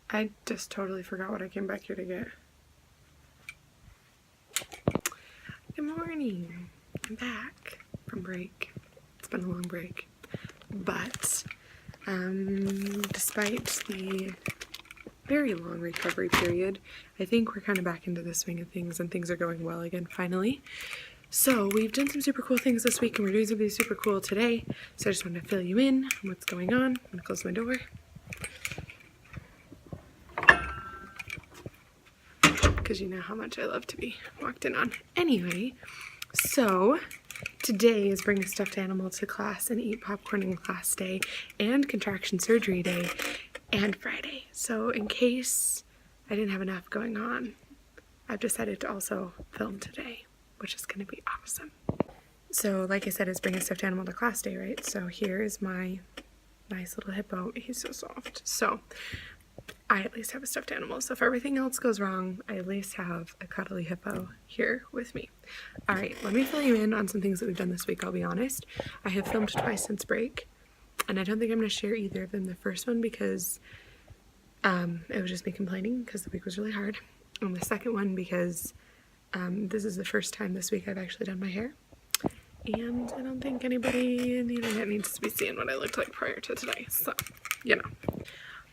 I just totally forgot what I came back here to get. Good morning. I'm back from break. It's been a long break. But despite the very long recovery period, I think we're kind of back into the swing of things and things are going well again finally. So we've done some super cool things this week and we're doing something super cool today. So I just wanted to fill you in on what's going on. I'm gonna close my door. Because you know how much I love to be walked in on. Anyway, so today is bring a stuffed animal to class and eat popcorn in class day and contraction surgery day and Friday. So in case I didn't have enough going on, I've decided to also film today, which is going to be awesome. So like I said, it's bring a stuffed animal to class day, right? So here is my nice little hippo. He's so soft. So I at least have a stuffed animal, so if everything else goes wrong, I at least have a cuddly hippo here with me. Alright, let me fill you in on some things that we've done this week, I'll be honest. I have filmed twice since break, and I don't think I'm going to share either of them. The first one because it was just me complaining because the week was really hard, and the second one because this is the first time this week I've actually done my hair, and I don't think anybody in the internet needs to be seeing what I looked like prior to today, so, you know.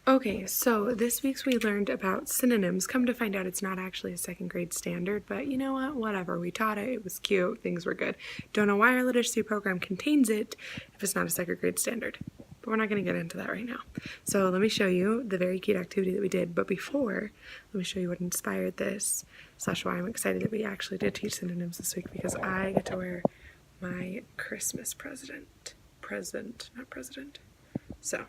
Okay, so this week's we learned about synonyms. Come to find out it's not actually a second grade standard, but you know what, whatever. We taught it, it was cute, things were good. Don't know why our literacy program contains it if it's not a second grade standard, but we're not going to get into that right now. So let me show you the very cute activity that we did, but before, let me show you what inspired this, / why I'm excited that we actually did teach synonyms this week, because I get to wear my Christmas present. So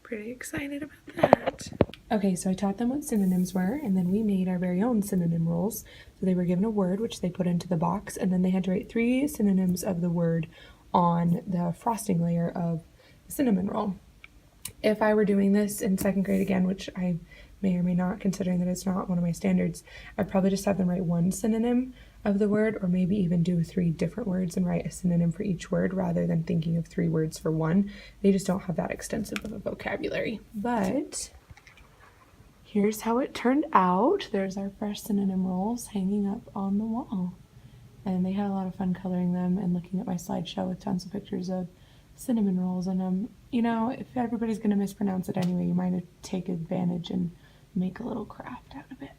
pretty excited about that. Okay, so I taught them what synonyms were, and then we made our very own synonym rules. So they were given a word, which they put into the box, and then they had to write 3 synonyms of the word on the frosting layer of the cinnamon roll. If I were doing this in second grade again, which I may or may not, considering that it's not one of my standards, I'd probably just have them write 1 synonym of the word, or maybe even do 3 different words and write a synonym for each word rather than thinking of 3 words for one. They just don't have that extensive of a vocabulary. But here's how it turned out. There's our fresh synonym rolls hanging up on the wall. And they had a lot of fun coloring them and looking at my slideshow with tons of pictures of cinnamon rolls. And you know, if everybody's going to mispronounce it anyway, you might take advantage and make a little craft out of it.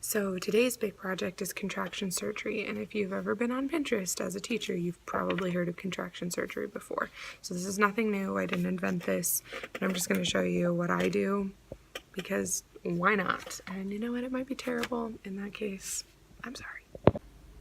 So today's big project is contraction surgery, and if you've ever been on Pinterest as a teacher, you've probably heard of contraction surgery before. So this is nothing new, I didn't invent this, but I'm just going to show you what I do, because why not? And you know what, it might be terrible. In that case, I'm sorry.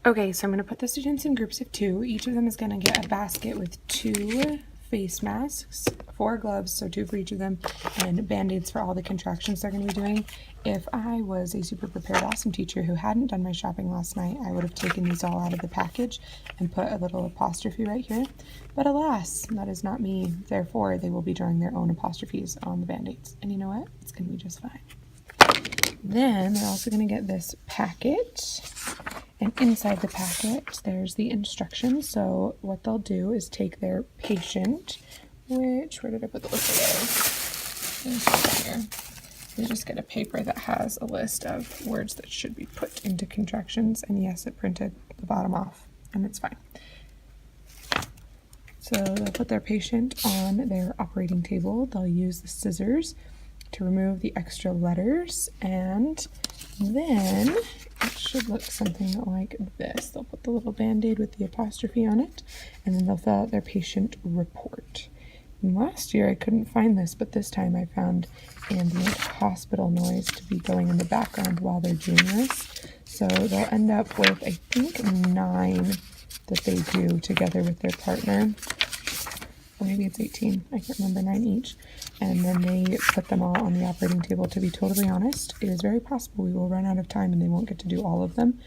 Okay, so I'm going to put the students in groups of 2. Each of them is going to get a basket with 2 face masks, 4 gloves, so 2 for each of them, and band-aids for all the contractions they're going to be doing. If I was a super prepared awesome teacher who hadn't done my shopping last night, I would have taken these all out of the package and put a little apostrophe right here. But alas, that is not me. Therefore, they will be drawing their own apostrophes on the band-aids. And you know what? It's going to be just fine. Then they're also going to get this packet. And inside the packet, there's the instructions. So what they'll do is take their patient, where did I put the list of those? Here. They just get a paper that has a list of words that should be put into contractions. And yes, it printed the bottom off, and it's fine. So they'll put their patient on their operating table. They'll use the scissors to remove the extra letters, and then it should look something like this. They'll put the little band-aid with the apostrophe on it, and then they'll fill out their patient report. And last year I couldn't find this, but this time I found ambient hospital noise to be going in the background while they're doing this. So they'll end up with, I think, 9 that they do together with their partner. Or maybe it's 18, I can't remember, 9 each. And then they put them all on the operating table. To be totally honest, it is very possible we will run out of time and they won't get to do all of them,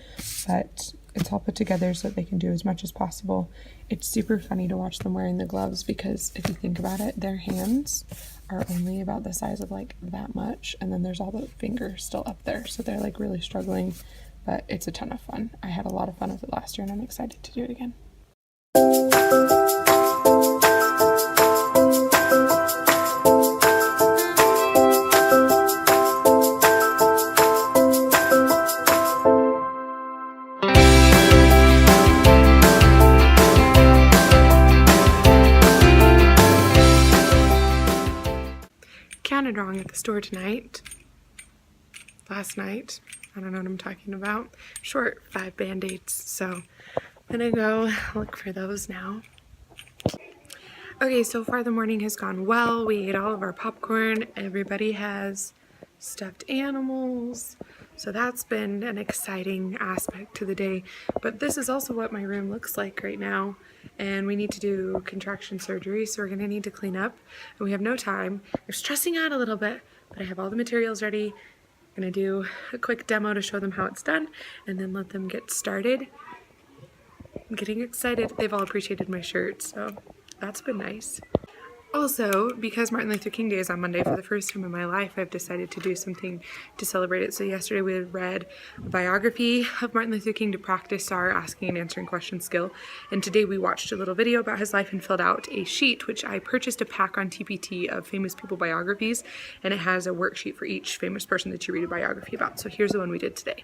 but it's all put together so that they can do as much as possible. It's super funny to watch them wearing the gloves because if you think about it, their hands are only about the size of like that much, and then there's all the fingers still up there, so they're like really struggling, but it's a ton of fun. I had a lot of fun with it last year and I'm excited to do it again. counted wrong at the store last night. I don't know what I'm talking about. Short 5 band-aids, so I'm gonna go look for those now. Okay, so far the morning has gone well. We ate all of our popcorn. Everybody has stuffed animals. So that's been an exciting aspect to the day. But this is also what my room looks like right now. And we need to do contraction surgery, so we're gonna need to clean up. And we have no time. We're stressing out a little bit, but I have all the materials ready. I'm gonna do a quick demo to show them how it's done and then let them get started. I'm getting excited. They've all appreciated my shirt, so that's been nice. Also, because Martin Luther King Day is on Monday, for the first time in my life, I've decided to do something to celebrate it. So yesterday we had read a biography of Martin Luther King to practice our asking and answering questions skill. And today we watched a little video about his life and filled out a sheet, which I purchased a pack on TPT of famous people biographies. And it has a worksheet for each famous person that you read a biography about. So here's the one we did today.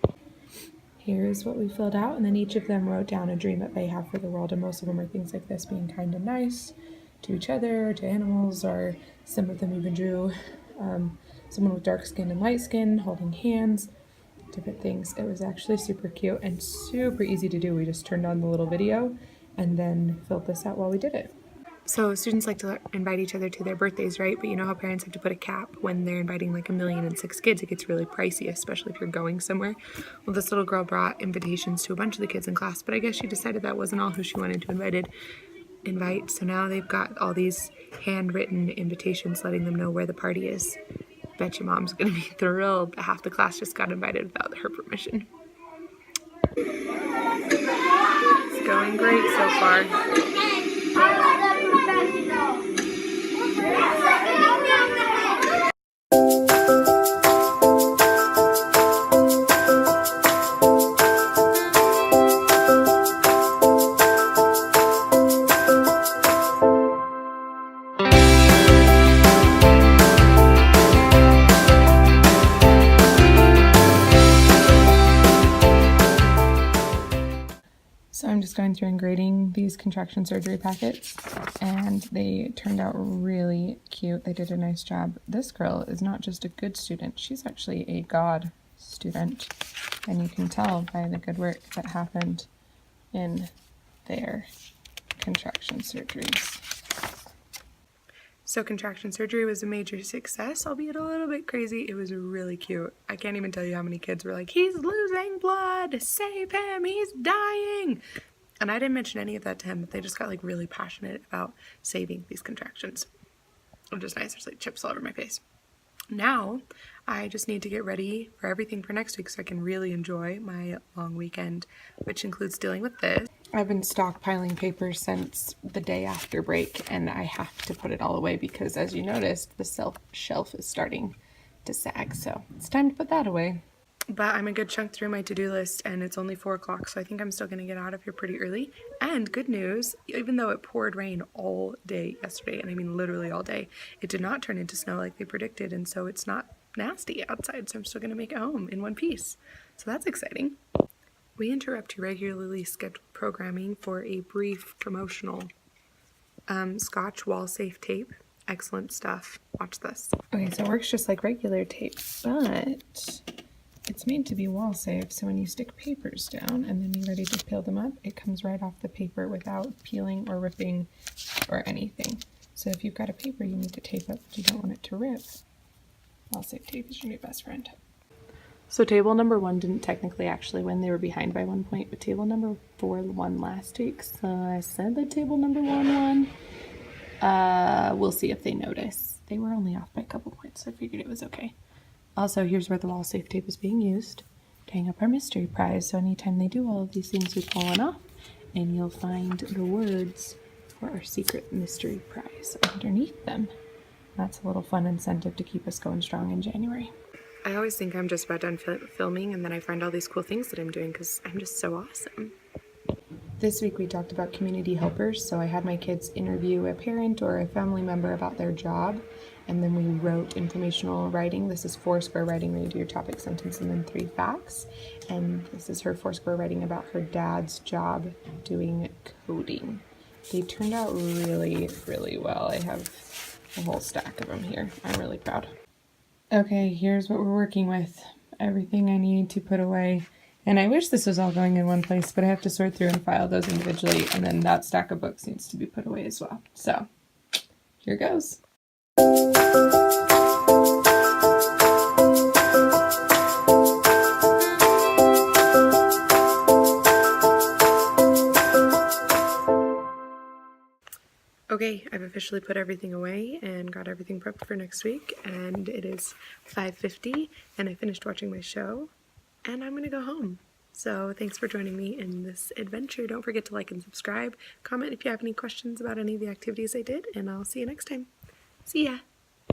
Here's what we filled out, and then each of them wrote down a dream that they have for the world, and most of them are things like this: being kind and nice to each other, to animals, or some of them even drew someone with dark skin and light skin holding hands, different things. It was actually super cute and super easy to do. We just turned on the little video and then filled this out while we did it. So students like to invite each other to their birthdays, right? But you know how parents have to put a cap when they're inviting like 1,000,006 kids. It gets really pricey, especially if you're going somewhere. Well, this little girl brought invitations to a bunch of the kids in class, but I guess she decided that wasn't all who she wanted to invite. So now they've got all these handwritten invitations letting them know where the party is. Bet your mom's gonna be thrilled that half the class just got invited without her permission. It's going great so far. So I'm just going through and grading these contraction surgery packets, and they turned out really cute. They did a nice job. This girl is not just a good student, she's actually a God student, and you can tell by the good work that happened in their contraction surgeries. So contraction surgery was a major success, albeit a little bit crazy. It was really cute. I can't even tell you how many kids were like, "He's losing blood, save him, he's dying." And I didn't mention any of that to him, but they just got like really passionate about saving these contractions. Which is nice. There's like chips all over my face. Now, I just need to get ready for everything for next week so I can really enjoy my long weekend, which includes dealing with this. I've been stockpiling paper since the day after break, and I have to put it all away because, as you noticed, the shelf is starting to sag, so it's time to put that away. But I'm a good chunk through my to-do list, and it's only 4 o'clock, so I think I'm still going to get out of here pretty early. And good news, even though it poured rain all day yesterday, and I mean literally all day, it did not turn into snow like they predicted, and so it's not nasty outside, so I'm still going to make it home in one piece. So that's exciting. We interrupt your regularly scheduled programming for a brief promotional Scotch wall safe tape. Excellent stuff. Watch this. Okay, so it works just like regular tape, but it's made to be wall safe, so when you stick papers down and then you're ready to peel them up, it comes right off the paper without peeling or ripping or anything. So if you've got a paper you need to tape up but you don't want it to rip, wall safe tape is your new best friend. So table number 1 didn't technically actually win. They were behind by 1 point, but table number 4 won last week. So I said that table number 1 won. We'll see if they notice. They were only off by a couple points, so I figured it was okay. Also, here's where the wall safe tape is being used to hang up our mystery prize. So anytime they do all of these things, we pull one off, and you'll find the words for our secret mystery prize underneath them. That's a little fun incentive to keep us going strong in January. I always think I'm just about done filming, and then I find all these cool things that I'm doing because I'm just so awesome. This week we talked about community helpers, so I had my kids interview a parent or a family member about their job, and then we wrote informational writing. This is 4-square writing where you do your topic, sentence, and then 3 facts. And this is her 4-square writing about her dad's job doing coding. They turned out really, really well. I have a whole stack of them here. I'm really proud. Okay, here's what we're working with. Everything I need to put away. And I wish this was all going in one place, but I have to sort through and file those individually, and then that stack of books needs to be put away as well. So, here goes. Okay, I've officially put everything away and got everything prepped for next week, and it is 5:50, and I finished watching my show, and I'm gonna go home. So thanks for joining me in this adventure. Don't forget to like and subscribe. Comment if you have any questions about any of the activities I did, and I'll see you next time. See ya!